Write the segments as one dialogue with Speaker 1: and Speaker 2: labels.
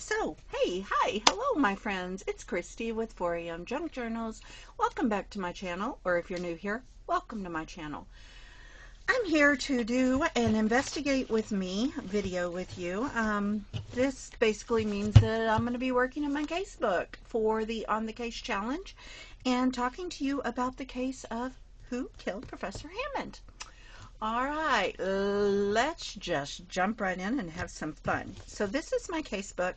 Speaker 1: So, hey, hi, hello my friends, it's Christy with 4am Junk Journals. Welcome back to my channel, or if you're new here, welcome to my channel. I'm here to do an investigate with me video with you. This basically means that I'm going to be working in my casebook for the On the Case challenge and talking to you about the case of who killed Professor Hammond. Alright, let's just jump right in and have some fun. So this is my casebook.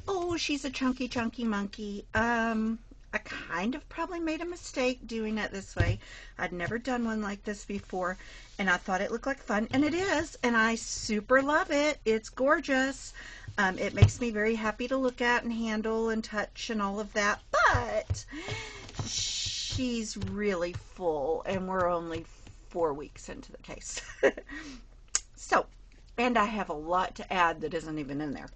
Speaker 1: Oh, she's a chunky monkey. I kind of probably made a mistake doing it this way. I'd never done one like this before, and I thought it looked like fun, and it is, and I super love it. It's gorgeous. It makes me very happy to look at and handle and touch and all of that, but she's really full, and we're only 4 weeks into the case. So, and I have a lot to add that isn't even in there.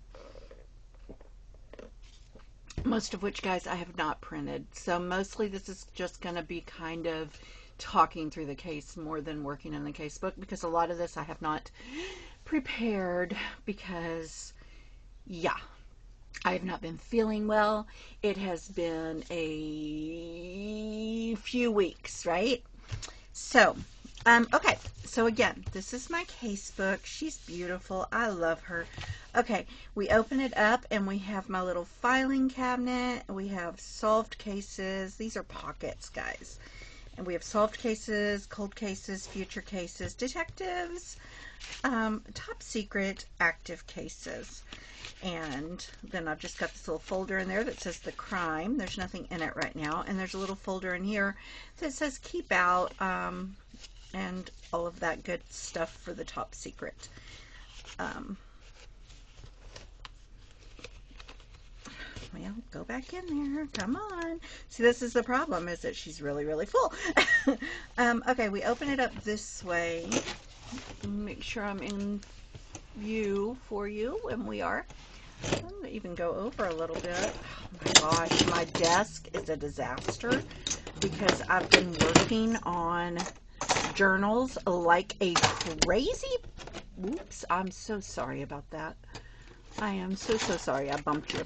Speaker 1: Most of which, guys, I have not printed. So mostly this is just going to be kind of talking through the case more than working in the casebook, because a lot of this I have not prepared because, yeah, I have not been feeling well. It has been a few weeks, right? So, okay, so again, this is my casebook. She's beautiful. I love her. Okay, we open it up and we have my little filing cabinet. We have solved cases. These are pockets, guys. And we have solved cases, cold cases, future cases, detectives, top secret, active cases. And then I've just got this little folder in there that says the crime. There's nothing in it right now. And there's a little folder in here that says keep out, and all of that good stuff for the top secret. Well, go back in there. Come on. See, this is the problem, is that she's really full. Okay, we open it up this way. Make sure I'm in view for you, and we are. I'm going to even go over a little bit. Oh my gosh, my desk is a disaster because I've been working on journals like a crazy. Oops, I'm so sorry about that. I am so sorry I bumped you.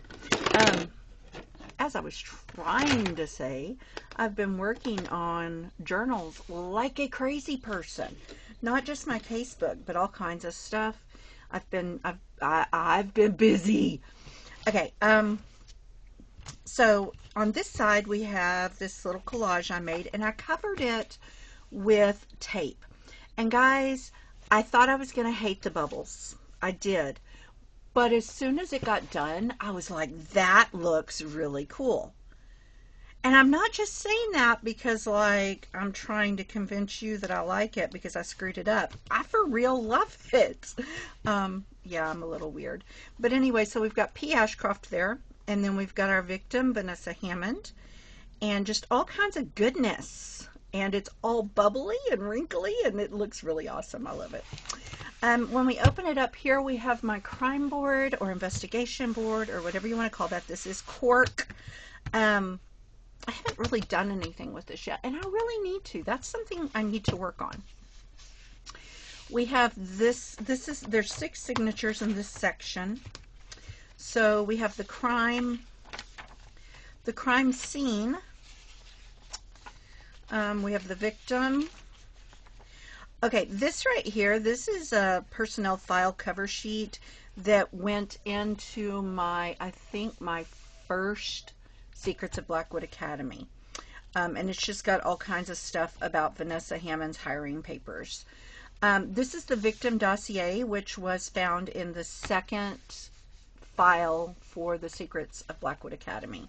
Speaker 1: As I was trying to say, I've been working on journals like a crazy person. Not just my casebook, but all kinds of stuff. I've been busy. Okay, so on this side we have this little collage I made, and I covered it with tape. And guys, I thought I was going to hate the bubbles. I did. But as soon as it got done, I was like, that looks really cool. And I'm not just saying that because, like, I'm trying to convince you that I like it because I screwed it up. I for real love it. Yeah, I'm a little weird. But anyway, so we've got P. Ashcroft there. And then we've got our victim, Vanessa Hammond. And just all kinds of goodness. And it's all bubbly and wrinkly, and it looks really awesome. I love it. When we open it up here, we have my crime board or investigation board or whatever you want to call that. This is cork. I haven't really done anything with this yet, and I really need to. That's something I need to work on. We have this. There's 6 signatures in this section. So we have the crime scene. We have the victim. Okay, this right here, this is a personnel file cover sheet that went into my, I think, my first Secrets of Blackwood Academy. And it's just got all kinds of stuff about Vanessa Hammond's hiring papers. This is the victim dossier, which was found in the second file for the Secrets of Blackwood Academy.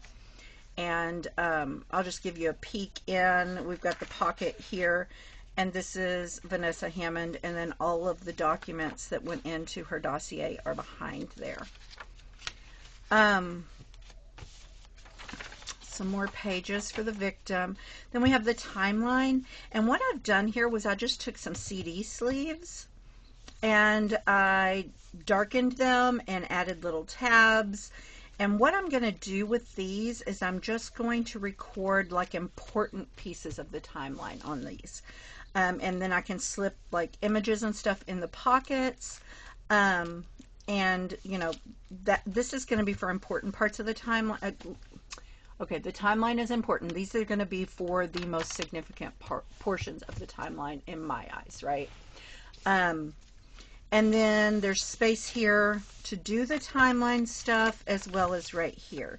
Speaker 1: And I'll just give you a peek in. We've got the pocket here. And this is Vanessa Hammond, and then all of the documents that went into her dossier are behind there. Some more pages for the victim. Then we have the timeline. And what I've done here was I just took some CD sleeves and I darkened them and added little tabs. And what I'm going to do with these is I'm just going to record like important pieces of the timeline on these. And then I can slip like images and stuff in the pockets. and you know that this is going to be for important parts of the timeline. Okay, the timeline is important. These are going to be for the most significant portions of the timeline in my eyes, right? And then there's space here to do the timeline stuff as well as right here.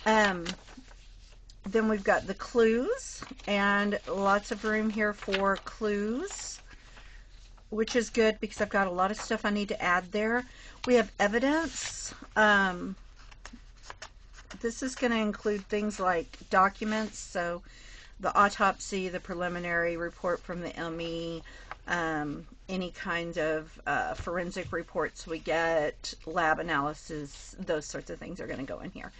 Speaker 1: Then we've got the clues and lots of room here for clues, which is good because I've got a lot of stuff I need to add there. We have evidence. This is going to include things like documents, so the autopsy, the preliminary report from the ME, any kind of forensic reports we get, lab analysis, those sorts of things are going to go in here.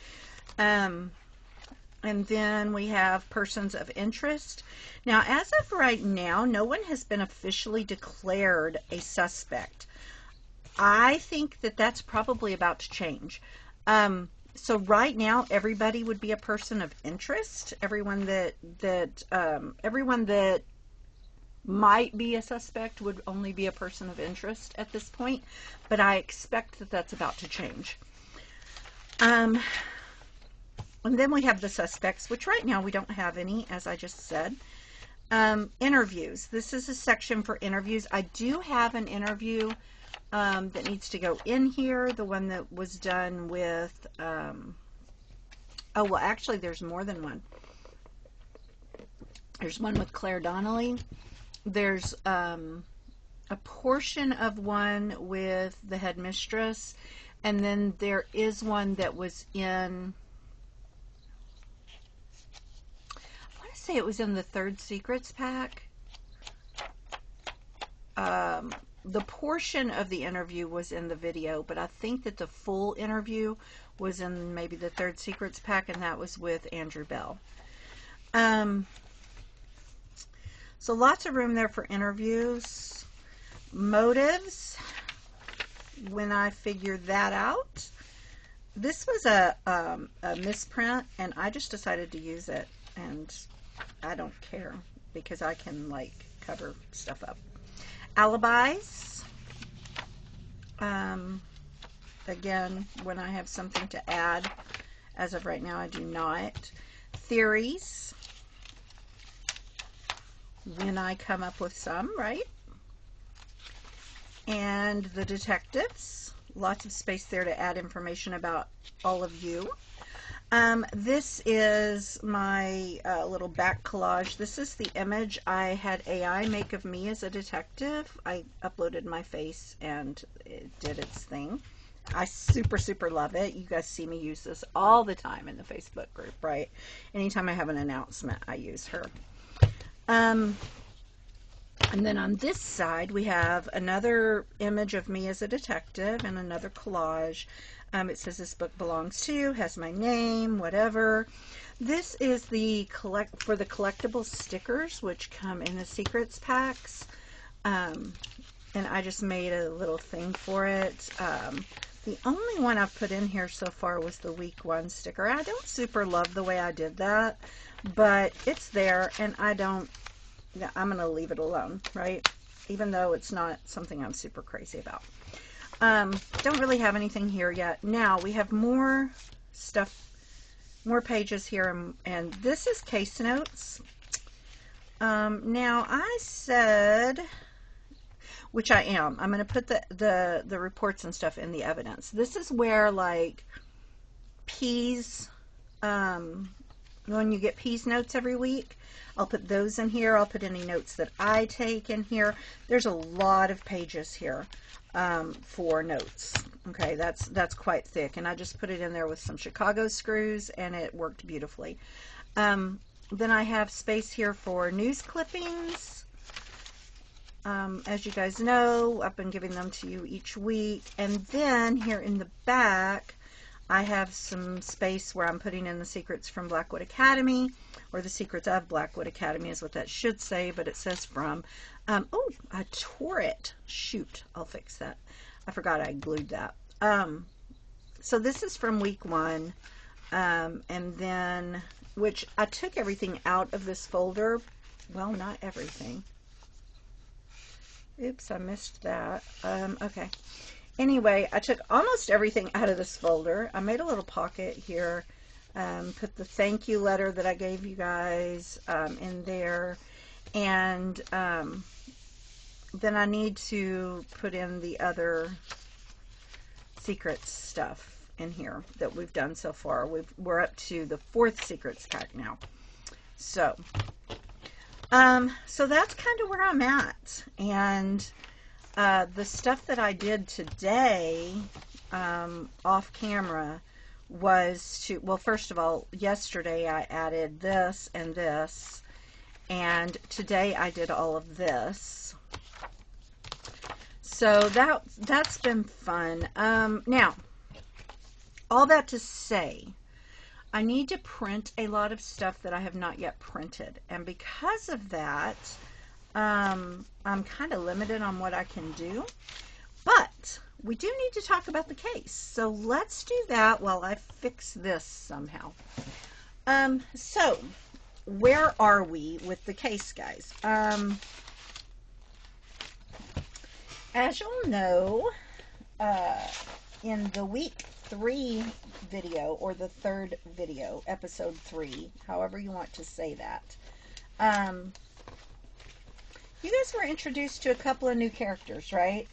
Speaker 1: And then we have persons of interest. Now, as of right now, no one has been officially declared a suspect. I think that that's probably about to change. So right now, everybody would be a person of interest. Everyone that might be a suspect would only be a person of interest at this point. But I expect that that's about to change. And then we have the suspects, which right now we don't have any, as I just said. Interviews. This is a section for interviews. I do have an interview that needs to go in here. The one that was done with, oh, well, actually, there's more than one. There's one with Claire Donnelly. There's a portion of one with the headmistress. And then there is one that was in... it was in the Third Secrets pack. The portion of the interview was in the video, but I think that the full interview was in maybe the Third Secrets pack, and that was with Andrew Bell. So lots of room there for interviews. Motives, when I figured that out, this was a misprint, and I just decided to use it, and I don't care because I can like cover stuff up. Alibis. Again, when I have something to add, as of right now I do not. Theories. When I come up with some, right? And the detectives. Lots of space there to add information about all of you. This is my little back collage. This is the image I had AI make of me as a detective. I uploaded my face and it did its thing. I super love it. You guys see me use this all the time in the Facebook group, right? Anytime I have an announcement, I use her. And then on this side, we have another image of me as a detective and another collage. It says this book belongs to, has my name, whatever. This is the for the collectible stickers, which come in the secrets packs. And I just made a little thing for it. The only one I've put in here so far was the week 1 sticker. I don't super love the way I did that, but it's there, and I'm going to leave it alone, right? Even though it's not something I'm super crazy about. Don't really have anything here yet. Now we have more stuff, more pages here, and this is case notes. Now I said, which I am, I'm going to put the reports and stuff in the evidence. This is where like P's, when you get P's notes every week, I'll put those in here. I'll put any notes that I take in here. There's a lot of pages here for notes. Okay, that's quite thick, and I just put it in there with some Chicago screws, and it worked beautifully. Then I have space here for news clippings. As you guys know, I've been giving them to you each week, and then here in the back I have some space where I'm putting in the secrets from Blackwood Academy, or the secrets of Blackwood Academy is what that should say, but it says from, oh, I tore it. Shoot, I'll fix that. I forgot I glued that. So this is from week 1, and then, which I took everything out of this folder. Well, not everything. Oops, I missed that. Okay. anyway, I took almost everything out of this folder. I made a little pocket here, put the thank you letter that I gave you guys in there, and then I need to put in the other secrets stuff in here that we've done so far. We're up to the 4th secrets pack now. So that's kind of where I'm at. And the stuff that I did today off camera was to, well, first of all, yesterday I added this and this, and today I did all of this. So that's been fun. Now, all that to say, I need to print a lot of stuff that I have not yet printed, and because of that, I'm kind of limited on what I can do, but we do need to talk about the case. So let's do that while I fix this somehow. So where are we with the case, guys? As you'll know, in the week 3 video, or the 3rd video, episode 3, however you want to say that, you guys were introduced to a couple of new characters, right?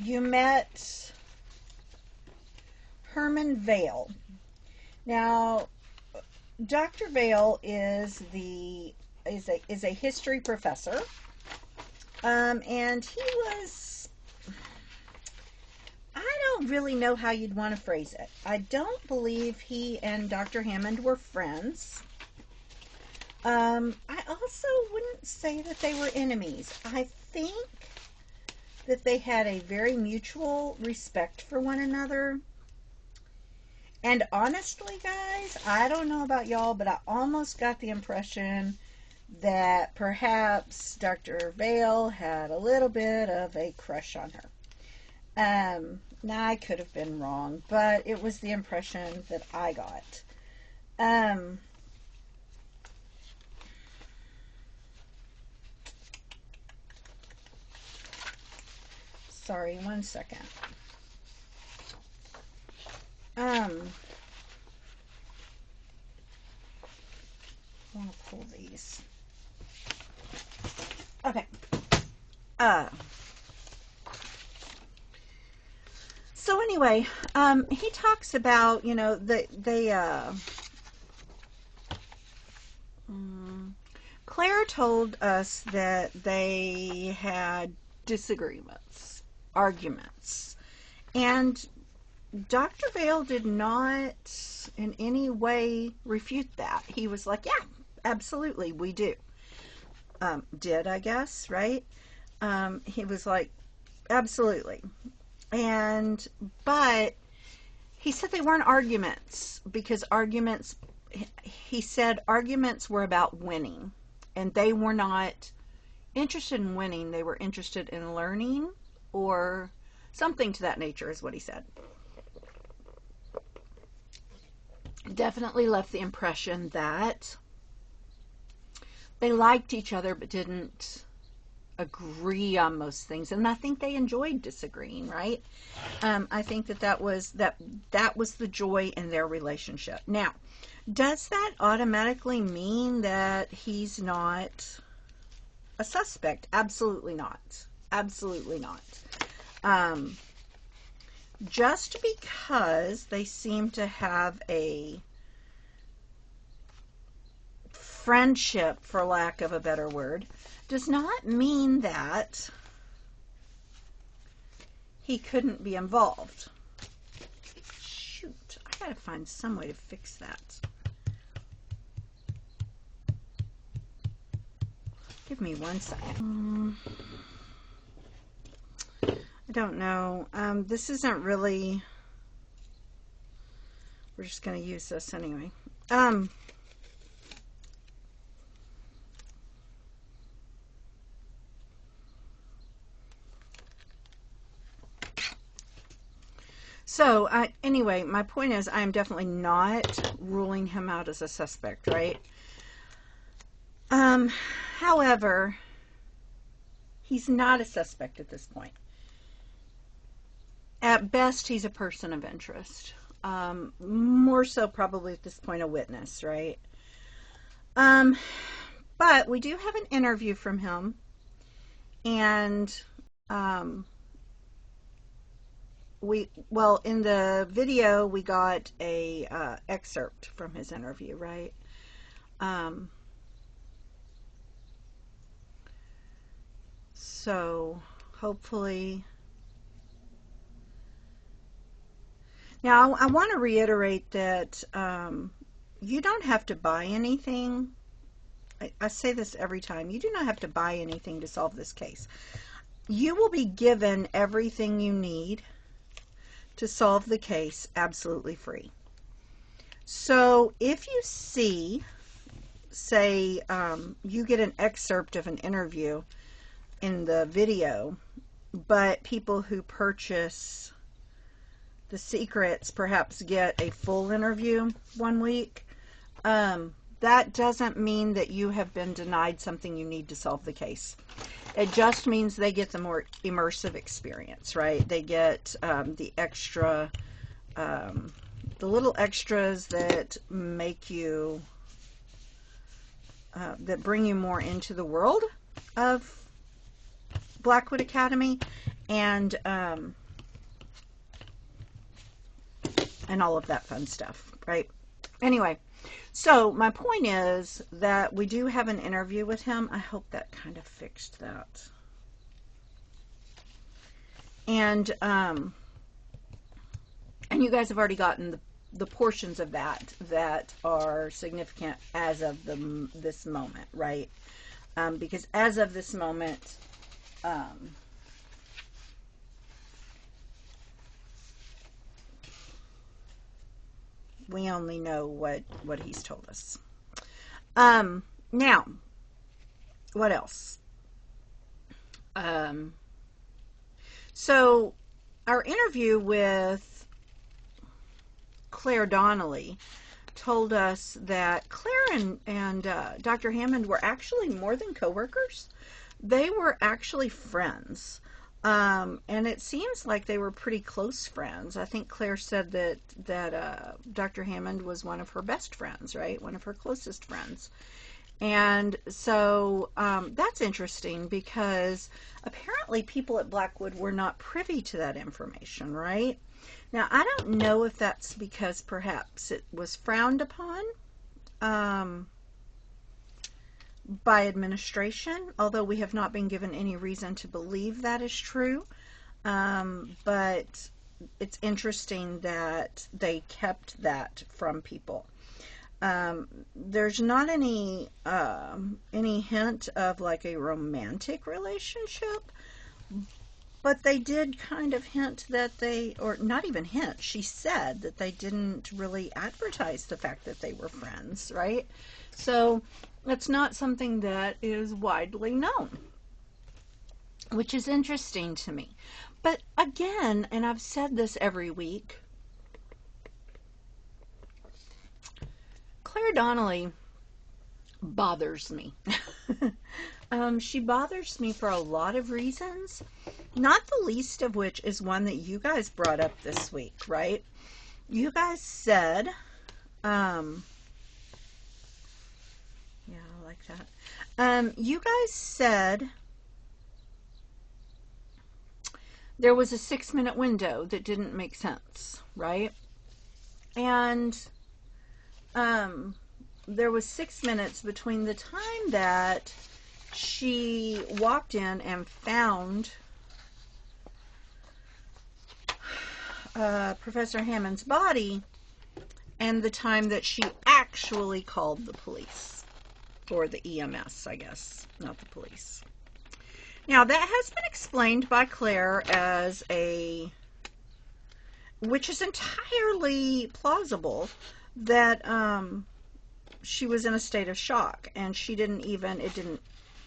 Speaker 1: You met Herman Vale. Now, Dr. Vale is a history professor, and he was, I don't really know how you'd want to phrase it. I don't believe he and Dr. Hammond were friends. I also wouldn't say that they were enemies. I think that they had a very mutual respect for one another. And honestly, guys, I don't know about y'all, but I almost got the impression that perhaps Dr. Vale had a little bit of a crush on her. Now, I could have been wrong, but it was the impression that I got. Sorry, one second. I want to pull these. Okay. So anyway, he talks about, you know, Claire told us that they had disagreements, arguments, and Dr. Vale did not in any way refute that. He was like, yeah, absolutely, we do. Did, I guess, right? He was like, absolutely. But he said they weren't arguments, because he said arguments were about winning, and they were not interested in winning. They were interested in learning, or something to that nature is what he said. Definitely left the impression that they liked each other but didn't agree on most things, and I think they enjoyed disagreeing, right? I think that was the joy in their relationship. Now, does that automatically mean that he's not a suspect? Absolutely not. Absolutely not. Just because they seem to have a friendship, for lack of a better word, does not mean that he couldn't be involved. Shoot, I gotta find some way to fix that. Give me one second. I don't know. This isn't really... We're just going to use this anyway. So, anyway, my point is I am definitely not ruling him out as a suspect, right? However, He's not a suspect at this point. At best, he's a person of interest. More so probably at this point a witness, right? But we do have an interview from him, and in the video we got a excerpt from his interview, right? So hopefully, now I want to reiterate that you don't have to buy anything. I say this every time. You do not have to buy anything to solve this case. You will be given everything you need to solve the case absolutely free. So if you see, say, you get an excerpt of an interview in the video, but people who purchase the secrets perhaps get a full interview one week, that doesn't mean that you have been denied something you need to solve the case. It just means they get the more immersive experience, right? They get the extra, the little extras that make you, that bring you more into the world of Blackwood Academy, and all of that fun stuff, right? Anyway, so my point is that we do have an interview with him. I hope that kind of fixed that. And you guys have already gotten the portions of that are significant as of this moment, right? Because as of this moment, we only know what he's told us. Now, what else? So our interview with Claire Donnelly told us that Claire and Dr. Hammond were actually more than coworkers. They were actually friends. And it seems like they were pretty close friends. I think Claire said that Dr. Hammond was one of her best friends, right? One of her closest friends. And so that's interesting, because apparently people at Blackwood were not privy to that information, right? Now, I don't know if that's because perhaps it was frowned upon by administration, although we have not been given any reason to believe that is true. But it's interesting that they kept that from people. There's not any hint of like a romantic relationship, but they did kind of hint that or not even hint, she said that they didn't really advertise the fact that they were friends, right? So it's not something that is widely known, which is interesting to me. But again, and I've said this every week, Claire Donnelly bothers me. She bothers me for a lot of reasons, not the least of which is one that you guys brought up this week, right? You guys said, yeah, I like that. You guys said there was a 6-minute window that didn't make sense, right? And there was 6 minutes between the time that she walked in and found Professor Hammond's body and the time that she actually called the police, or the EMS, I guess, not the police. Now, that has been explained by Claire as which is entirely plausible, that she was in a state of shock, and it didn't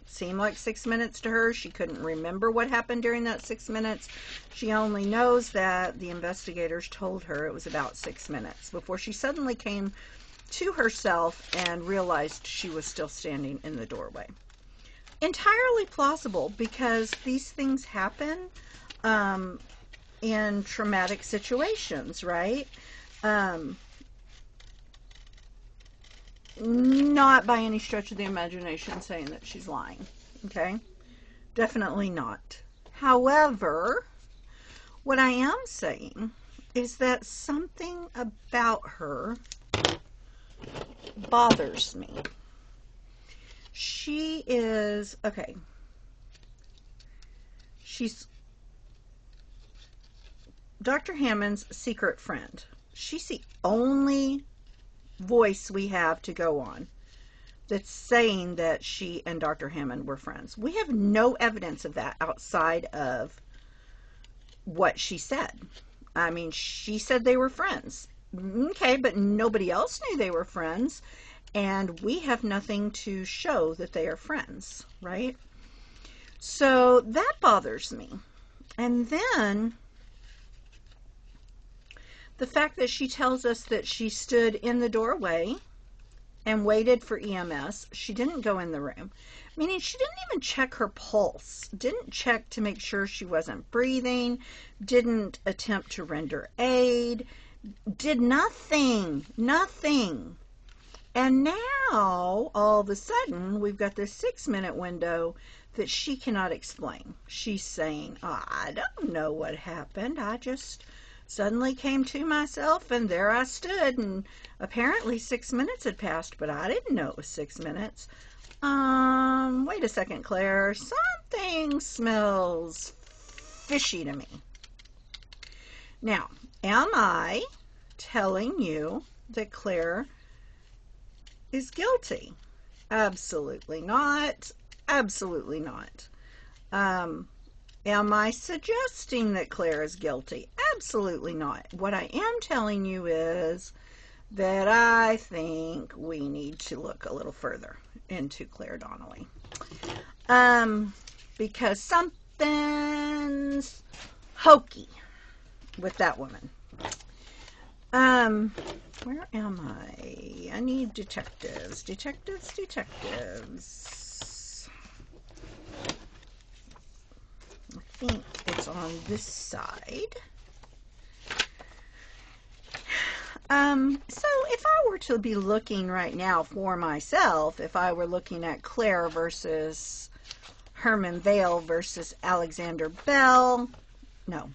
Speaker 1: seem like 6 minutes to her. She couldn't remember what happened during that 6 minutes. She only knows that the investigators told her it was about 6 minutes before she suddenly came to herself and realized she was still standing in the doorway. entirely plausible, because these things happen in traumatic situations, right? Not by any stretch of the imagination saying that she's lying, okay? Definitely not. However, what I am saying is that something about her bothers me. She is, okay, she's Dr. Hammond's secret friend. She's the only voice we have to go on that's saying that she and Dr. Hammond were friends. We have no evidence of that outside of what she said. I mean, she said they were friends. Okay, but nobody else knew they were friends, and we have nothing to show that they are friends, right? So that bothers me. And then the fact that she tells us that she stood in the doorway and waited for EMS. She didn't go in the room, meaning she didn't even check her pulse, didn't check to make sure she wasn't breathing, didn't attempt to render aid, did nothing. And now, all of a sudden, we've got this 6-minute window that she cannot explain. She's saying, oh, I don't know what happened. I just suddenly came to myself, and there I stood, and apparently 6 minutes had passed, but I didn't know it was 6 minutes. Wait a second, Claire. Something smells fishy to me. Now, am I telling you that Claire is guilty? Absolutely not. Absolutely not. Am I suggesting that Claire is guilty? Absolutely not. What I am telling you is that I think we need to look a little further into Claire Donnelly. Because something's hokey with that woman. Where am I? I need detectives. Detectives. I think it's on this side. So if I were to be looking right now for myself, if I were looking at Claire versus Herman Vale versus Alexander Bell, no,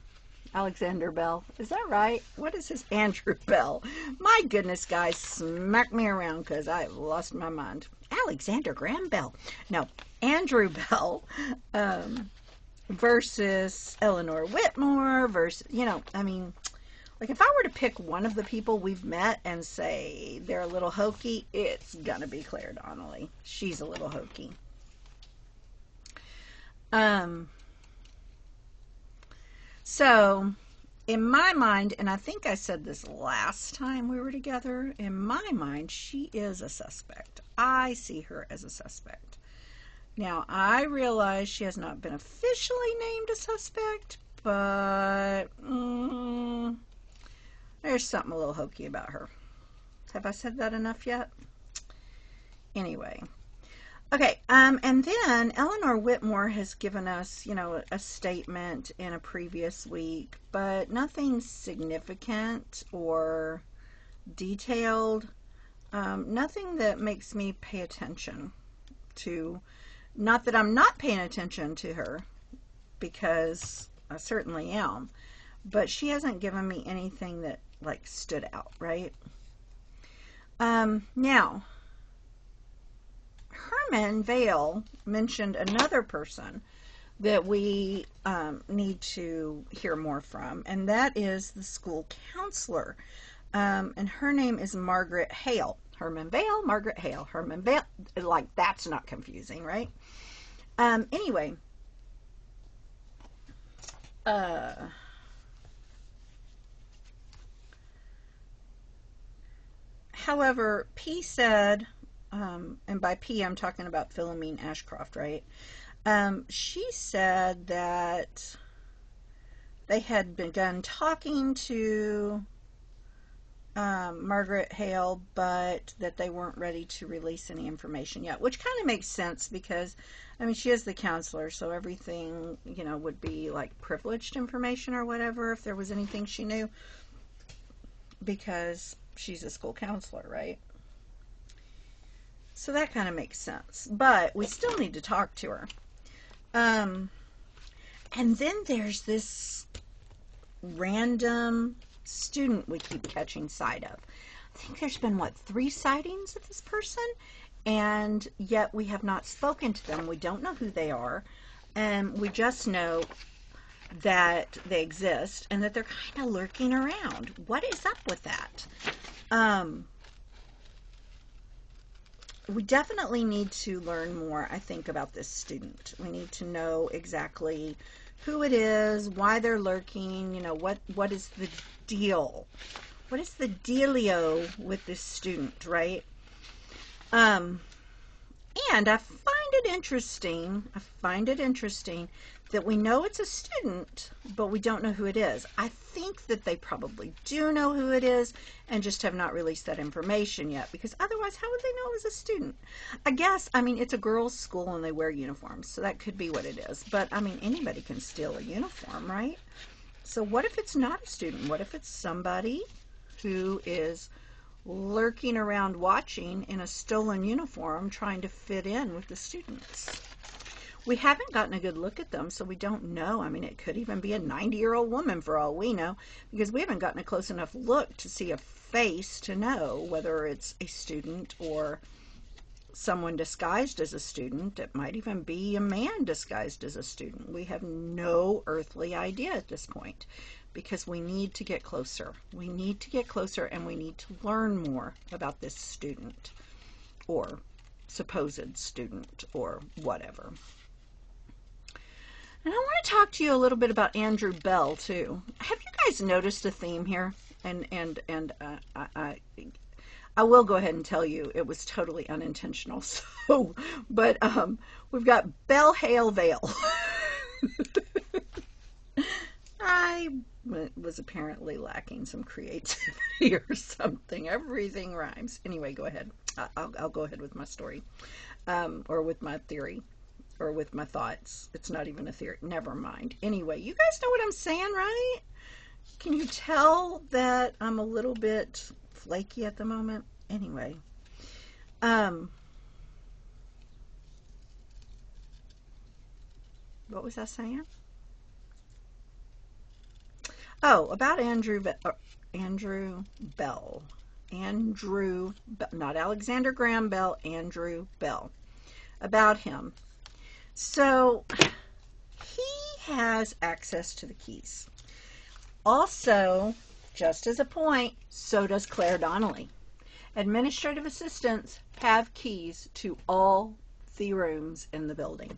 Speaker 1: Alexander Bell, is that right? What is his Andrew Bell? My goodness, guys, smack me around because I've lost my mind. Alexander Graham Bell. No, Andrew Bell versus Eleanor Whitmore versus, you know, I mean, like if I were to pick one of the people we've met and say they're a little hokey, it's gonna be Claire Donnelly. She's a little hokey. So in my mind, and I think I said this last time we were together, in my mind, she is a suspect. I see her as a suspect. Now, I realize she has not been officially named a suspect, but there's something a little hokey about her. Have I said that enough yet? Anyway. Okay, and then Eleanor Whitmore has given us, you know, a statement in a previous week, but nothing significant or detailed. Nothing that makes me pay attention to. Not that I'm not paying attention to her, because I certainly am, but she hasn't given me anything that, like, stood out, right? Now, Herman Vale mentioned another person that we need to hear more from, and that is the school counselor. And her name is Margaret Hale. Herman Vale, Margaret Hale, Herman Vale. Like, that's not confusing, right? Anyway. However, P said, and by P I'm talking about Philomene Ashcroft, right? She said that they had begun talking to Margaret Hale, but that they weren't ready to release any information yet, which kind of makes sense because, I mean, she is the counselor, so everything, you know, would be like privileged information or whatever if there was anything she knew, because she's a school counselor, right? So that kind of makes sense, but we still need to talk to her. And then there's this random student we keep catching sight of. I think there's been, what, 3 sightings of this person, and yet we have not spoken to them. We don't know who they are, and we just know that they exist and that they're kind of lurking around. What is up with that? We definitely need to learn more, I think, about this student. We need to know exactly who it is, why they're lurking, you know, what is the deal? What is the dealio with this student, right? And I find it interesting that we know it's a student, but we don't know who it is. I think that they probably do know who it is and just have not released that information yet, because otherwise how would they know it was a student? I guess, I mean, it's a girls' school and they wear uniforms, so that could be what it is. But, I mean, anybody can steal a uniform, right? So what if it's not a student? What if it's somebody who is lurking around watching in a stolen uniform trying to fit in with the students? We haven't gotten a good look at them, so we don't know. I mean, it could even be a 90-year-old woman for all we know, because we haven't gotten a close enough look to see a face to know whether it's a student or someone disguised as a student. It might even be a man disguised as a student. We have no earthly idea at this point, because we need to get closer. We need to get closer, and we need to learn more about this student or supposed student or whatever. And I want to talk to you a little bit about Andrew Bell too. Have you guys noticed a theme here? And I will go ahead and tell you it was totally unintentional. So, but we've got Bell Hale Vale. I was apparently lacking some creativity or something. Everything rhymes. Anyway, go ahead. I'll go ahead with my story, or with my theory, or with my thoughts. It's not even a theory. Never mind. Anyway, you guys know what I'm saying, right? Can you tell that I'm a little bit flaky at the moment? Anyway, what was I saying? Oh, about Andrew Bell. Andrew Bell, not Alexander Graham Bell, Andrew Bell. About him. So, he has access to the keys. Also, just as a point, so does Claire Donnelly. Administrative assistants have keys to all the rooms in the building,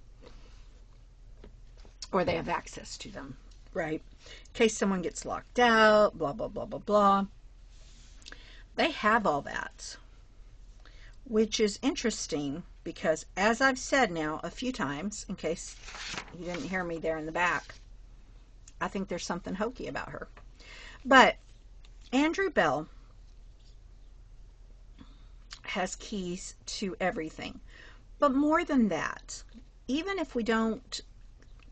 Speaker 1: or they have access to them, right? In case someone gets locked out, blah, blah, blah, blah, blah. They have all that, which is interesting because, as I've said now a few times, in case you didn't hear me there in the back, I think there's something hokey about her. But Andrew Bell has keys to everything. But more than that, even if we don't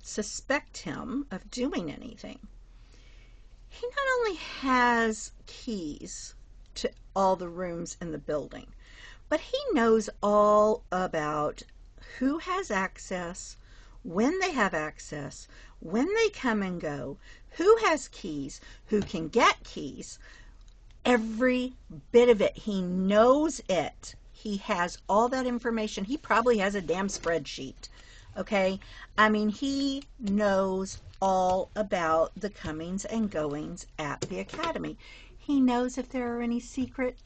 Speaker 1: suspect him of doing anything, he not only has keys to all the rooms in the building, but he knows all about who has access, when they have access, when they come and go, who has keys, who can get keys, every bit of it. He knows it. He has all that information. He probably has a damn spreadsheet, okay? I mean, he knows all about the comings and goings at the academy. He knows if there are any secret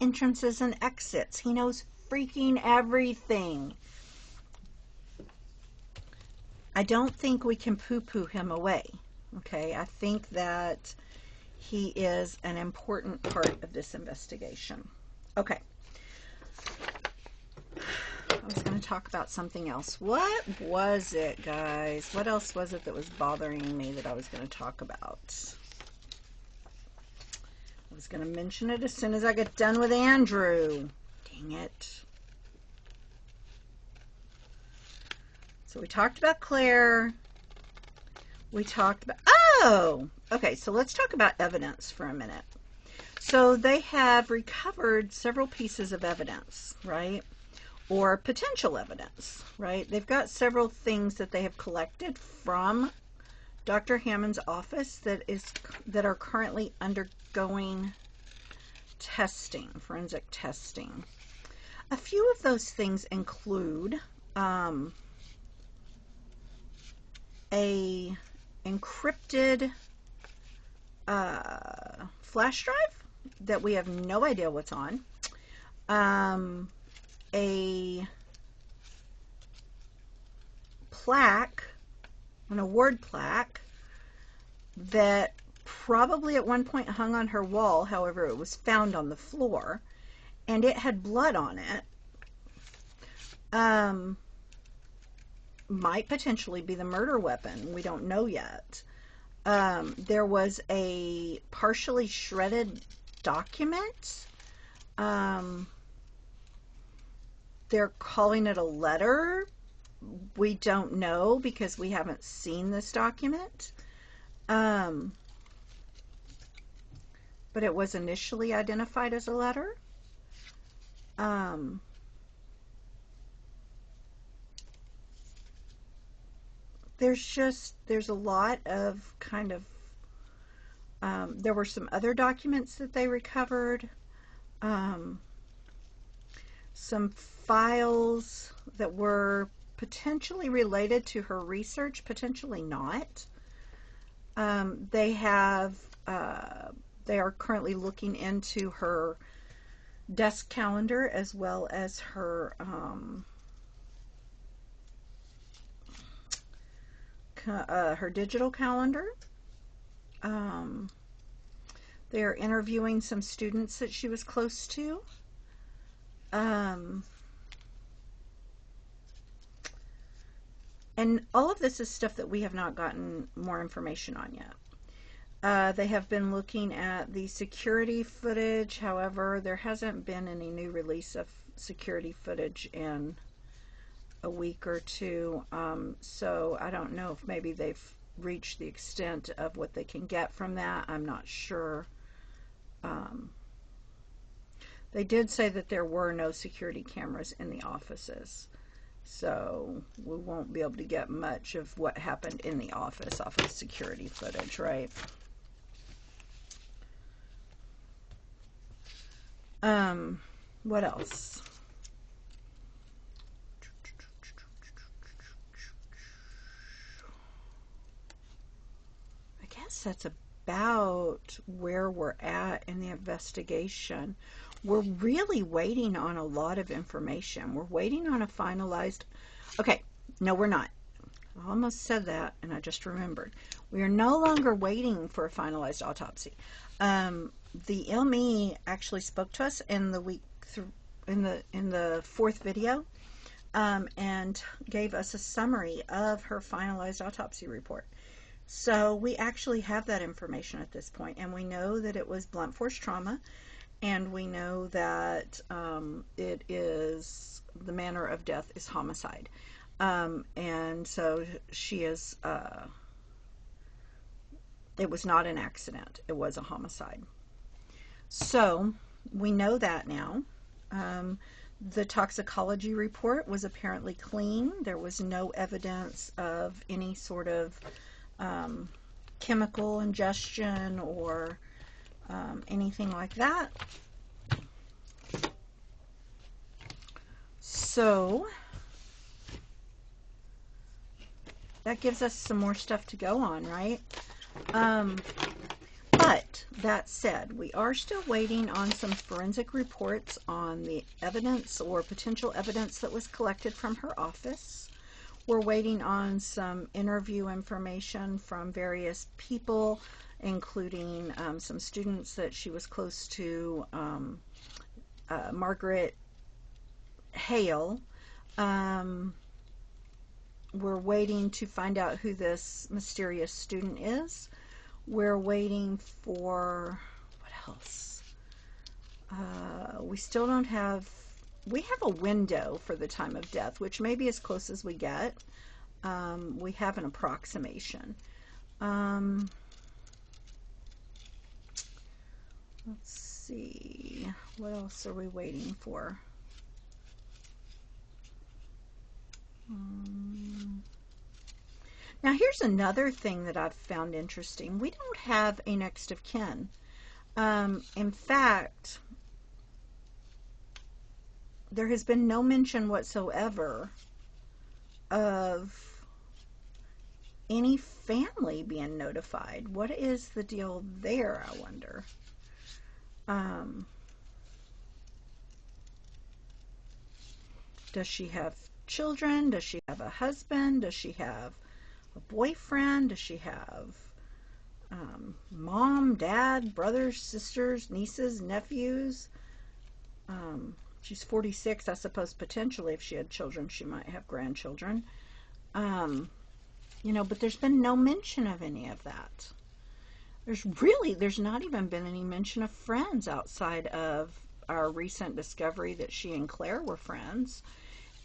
Speaker 1: entrances and exits. He knows freaking everything. I don't think we can poo-poo him away, okay? I think that he is an important part of this investigation. Okay. I was going to talk about something else. What was it, guys? What else was it that was bothering me that I was going to talk about? I was going to mention it as soon as I get done with Andrew. Dang it. So we talked about Claire. We talked about, oh, okay, so let's talk about evidence for a minute. So they have recovered several pieces of evidence, right? Or potential evidence, right? They've got several things that they have collected from Dr. Hammond's office that are currently undergoing testing, forensic testing. A few of those things include a encrypted flash drive that we have no idea what's on, a plaque, an award plaque that probably at one point hung on her wall, however it was found on the floor, and it had blood on it. Might potentially be the murder weapon. We don't know yet. There was a partially shredded document. They're calling it a letter. We don't know because we haven't seen this document. But it was initially identified as a letter. There's a lot of kind of, there were some other documents that they recovered, some files that were potentially related to her research, potentially not. They are currently looking into her desk calendar as well as her her digital calendar. They are interviewing some students that she was close to. And all of this is stuff that we have not gotten more information on yet. They have been looking at the security footage. However, there hasn't been any new release of security footage in a week or two. So I don't know if maybe they've reached the extent of what they can get from that. I'm not sure. They did say that there were no security cameras in the offices. So we won't be able to get much of what happened in the office off of security footage, right? What else? I guess that's about where we're at in the investigation. We're really waiting on a lot of information. We're waiting on a finalized... Okay, no, we're not. I almost said that, and I just remembered. We are no longer waiting for a finalized autopsy. The LME actually spoke to us in the week in the fourth video, and gave us a summary of her finalized autopsy report. So we actually have that information at this point, and we know that it was blunt force trauma, and we know that it is, the manner of death is homicide. And so she is, it was not an accident, it was a homicide. So we know that now. The toxicology report was apparently clean. There was no evidence of any sort of chemical ingestion or anything like that. So that gives us some more stuff to go on, right? But that said, we are still waiting on some forensic reports on the evidence or potential evidence that was collected from her office. We're waiting on some interview information from various people, including some students that she was close to, Margaret Hale. We're waiting to find out who this mysterious student is. We're waiting for, what else? We still don't have, we have a window for the time of death, which may be as close as we get. We have an approximation. Let's see, what else are we waiting for? Now here's another thing that I've found interesting. We don't have a next of kin. In fact, there has been no mention whatsoever of any family being notified. What is the deal there, I wonder? Does she have children? Does she have a husband? Does she have a boyfriend? Does she have mom, dad, brothers, sisters, nieces, nephews? She's 46. I suppose potentially if she had children, she might have grandchildren. You know, but there's been no mention of any of that. There's not even been any mention of friends outside of our recent discovery that she and Claire were friends,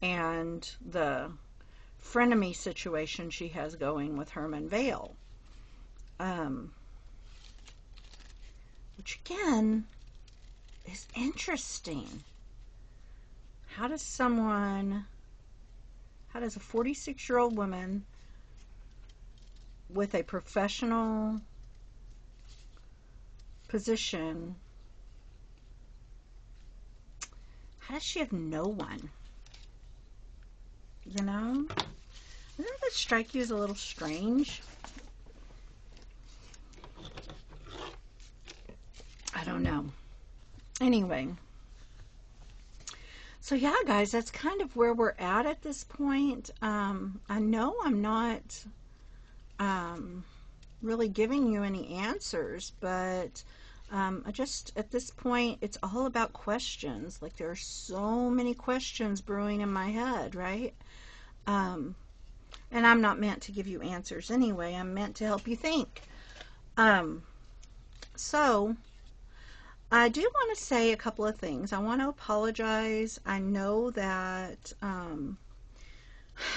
Speaker 1: and the frenemy situation she has going with Herman Vale. Which again is interesting. How does a 46-year-old woman with a professional position, how does she have no one? You know? Doesn't that strike you as a little strange? I don't know. Anyway. So yeah, guys, that's kind of where we're at this point. I know I'm not really giving you any answers, but I just, at this point, it's all about questions. Like, there are so many questions brewing in my head, right? And I'm not meant to give you answers anyway. I'm meant to help you think. So I do want to say a couple of things. I want to apologize. I know that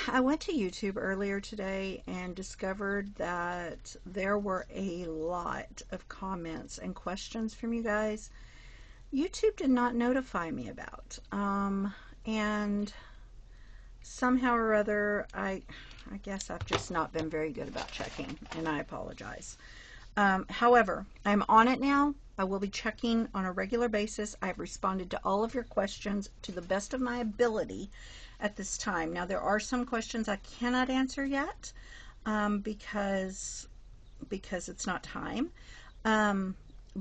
Speaker 1: I went to YouTube earlier today and discovered that there were a lot of comments and questions from you guys YouTube did not notify me about. And somehow or other, I guess I've just not been very good about checking, and I apologize. However, I'm on it now. I will be checking on a regular basis. I've responded to all of your questions to the best of my ability at this time. Now, there are some questions I cannot answer yet because it's not time.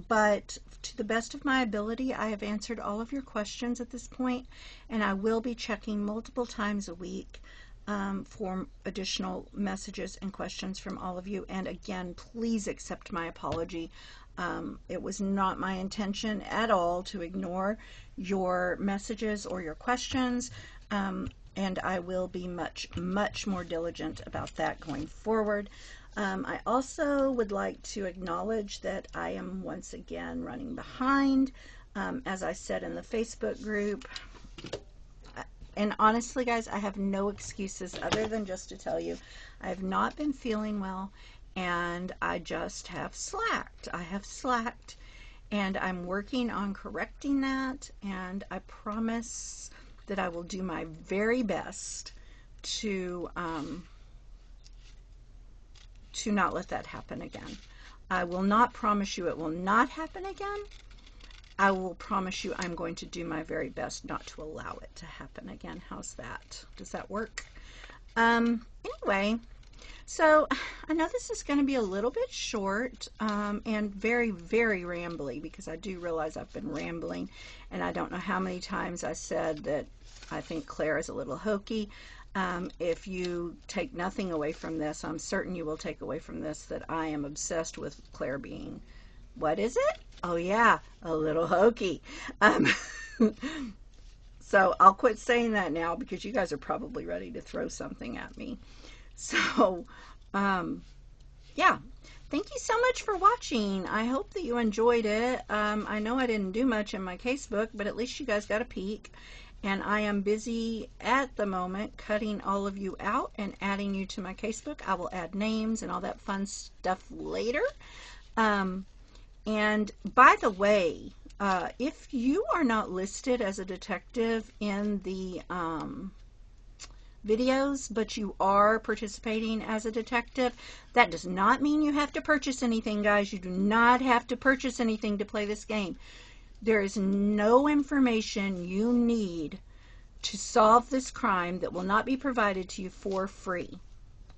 Speaker 1: But to the best of my ability, I have answered all of your questions at this point, and I will be checking multiple times a week for additional messages and questions from all of you. And again, please accept my apology. It was not my intention at all to ignore your messages or your questions, and I will be much, much more diligent about that going forward. I also would like to acknowledge that I am once again running behind. As I said in the Facebook group, and honestly, guys, I have no excuses other than just to tell you I have not been feeling well, and I just have slacked. I have slacked, and I'm working on correcting that, and I promise that I will do my very best to not let that happen again. I will not promise you it will not happen again. I will promise you I'm going to do my very best not to allow it to happen again. How's that? Does that work? Anyway, so I know this is going to be a little bit short and very, very rambly, because I do realize I've been rambling, and I don't know how many times I said that I think Claire is a little hokey. If you take nothing away from this, I'm certain you will take away from this that I am obsessed with Claire being, what is it? Oh yeah, a little hokey. So I'll quit saying that now, because you guys are probably ready to throw something at me. So, yeah. thank you so much for watching. I hope that you enjoyed it. I know I didn't do much in my casebook, but at least you guys got a peek. And I am busy at the moment cutting all of you out and adding you to my casebook. I will add names and all that fun stuff later. And by the way, if you are not listed as a detective in the videos, but you are participating as a detective, that does not mean you have to purchase anything, guys. You do not have to purchase anything to play this game. There is no information you need to solve this crime that will not be provided to you for free.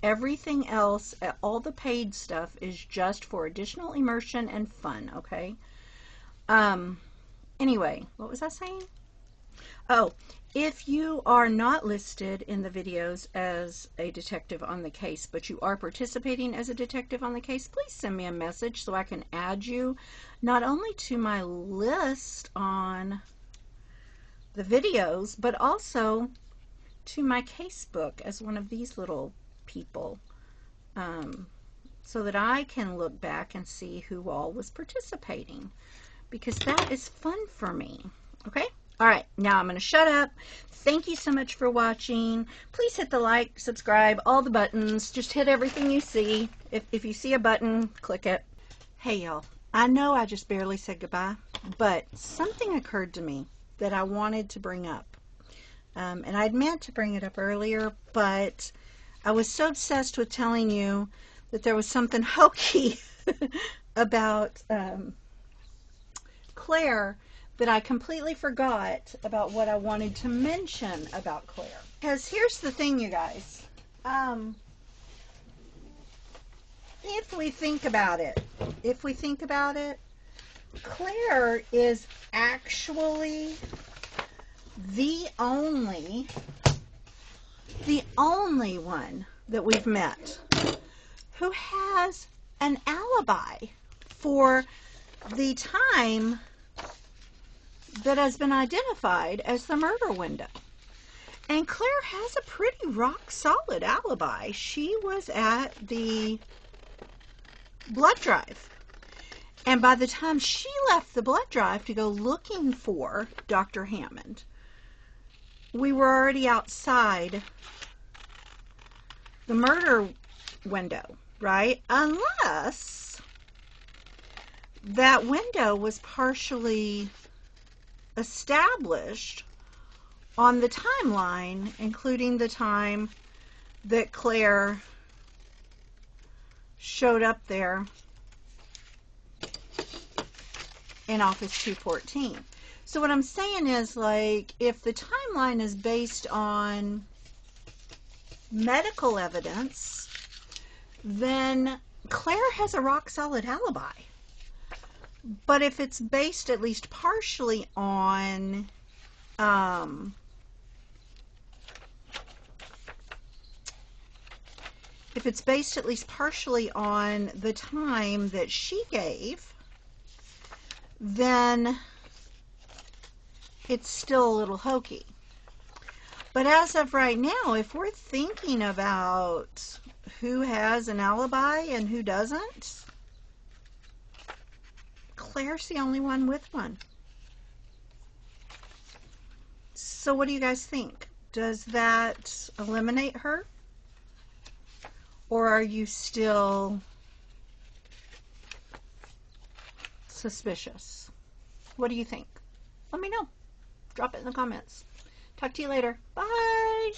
Speaker 1: Everything else, all the paid stuff, is just for additional immersion and fun, okay? Anyway, what was I saying? Oh, if you are not listed in the videos as a detective on the case, but you are participating as a detective on the case, please send me a message so I can add you not only to my list on the videos, but also to my casebook as one of these little people, so that I can look back and see who all was participating, because that is fun for me. Okay? All right, now I'm going to shut up. Thank you so much for watching. Please hit the like, subscribe, all the buttons. Just hit everything you see. If you see a button, click it. Hey, y'all. I know I just barely said goodbye, but something occurred to me that I wanted to bring up. And I'd meant to bring it up earlier, but I was so obsessed with telling you that there was something hokey about Claire that I completely forgot about what I wanted to mention about Claire. Because here's the thing, you guys. If we think about it, Claire is actually the only one that we've met who has an alibi for the time that has been identified as the murder window. And Claire has a pretty rock solid alibi. She was at the blood drive. And by the time she left the blood drive to go looking for Dr. Hammond, we were already outside the murder window, right? Unless that window was partially established on the timeline, including the time that Claire showed up there in office 214. So what I'm saying is, like, if the timeline is based on medical evidence, then Claire has a rock solid alibi. But if it's based at least partially on the time that she gave, then it's still a little hokey. But as of right now, if we're thinking about who has an alibi and who doesn't, Claire's the only one with one. So what do you guys think? Does that eliminate her? Or are you still suspicious? What do you think? Let me know. Drop it in the comments. Talk to you later. Bye.